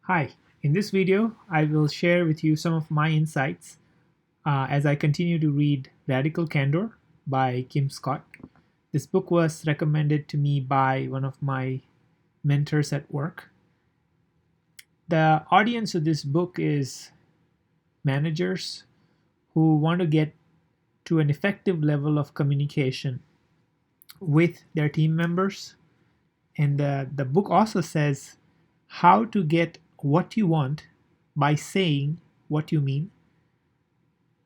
Hi, in this video, I will share with you some of my insights as I continue to read Radical Candor by Kim Scott. This book was recommended to me by one of my mentors at work. The audience of this book is managers who want to get to an effective level of communication with their team members. And the book also says how to get what you want by saying what you mean.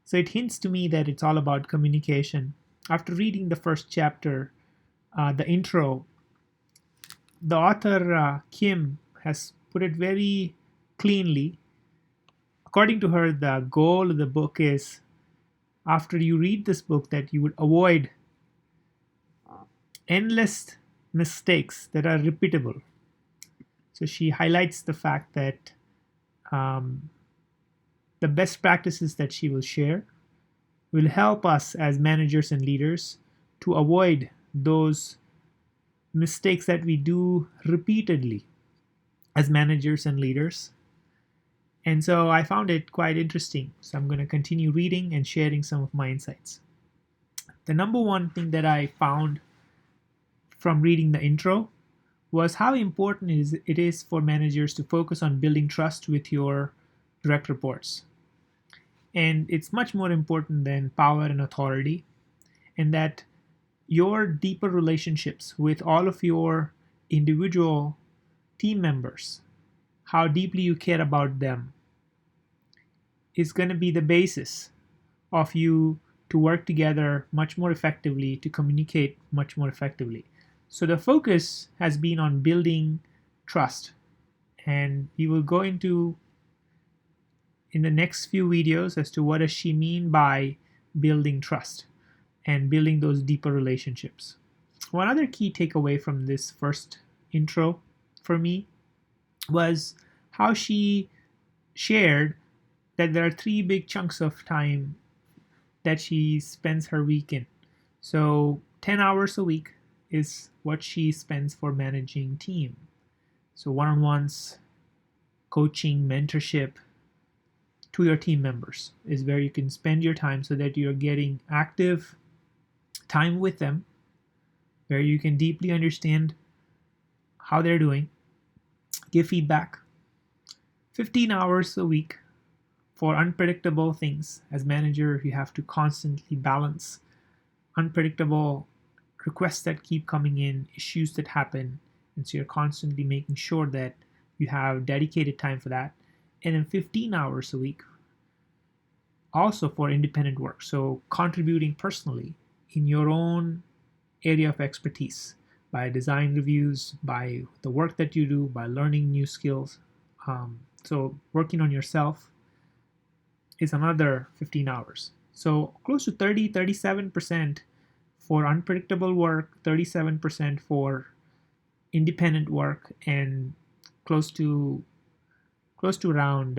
So it hints to me that it's all about communication. After reading the first chapter, the intro, the author Kim has put it very cleanly. According to her, the goal of the book is after you read this book that you would avoid endless mistakes that are repeatable. So she highlights the fact that the best practices that she will share will help us as managers and leaders to avoid those mistakes that we do repeatedly as managers and leaders. And so I found it quite interesting. So I'm going to continue reading and sharing some of my insights. The number one thing that I found from reading the intro was how important it is for managers to focus on building trust with your direct reports. And it's much more important than power and authority, and that your deeper relationships with all of your individual team members, how deeply you care about them, is going to be the basis of you to work together much more effectively, to communicate much more effectively. So the focus has been on building trust, and we will go into in the next few videos as to what does she mean by building trust and building those deeper relationships. One other key takeaway from this first intro for me was how she shared that there are three big chunks of time that she spends her week in. So 10 hours a week is what she spends for managing team. So one-on-ones, coaching, mentorship to your team members is where you can spend your time so that you're getting active time with them, where you can deeply understand how they're doing, give feedback. 15 hours a week for unpredictable things. As manager, you have to constantly balance unpredictable requests that keep coming in, issues that happen, and so you're constantly making sure that you have dedicated time for that. And then 15 hours a week also for independent work, so contributing personally in your own area of expertise by design reviews, by the work that you do, by learning new skills. So working on yourself is another 15 hours. So close to 37% for unpredictable work, 37% for independent work, and close to around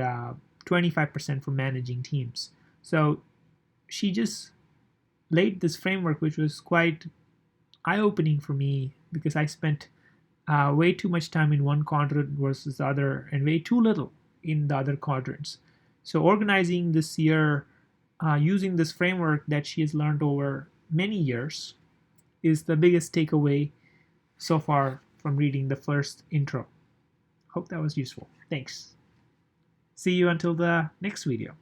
25% for managing teams. So she just laid this framework, which was quite eye-opening for me because I spent way too much time in one quadrant versus the other, and way too little in the other quadrants. So organizing this year, using this framework that she has learned over many years, is the biggest takeaway so far from reading the first intro. Hope that was useful. Thanks. See you until the next video.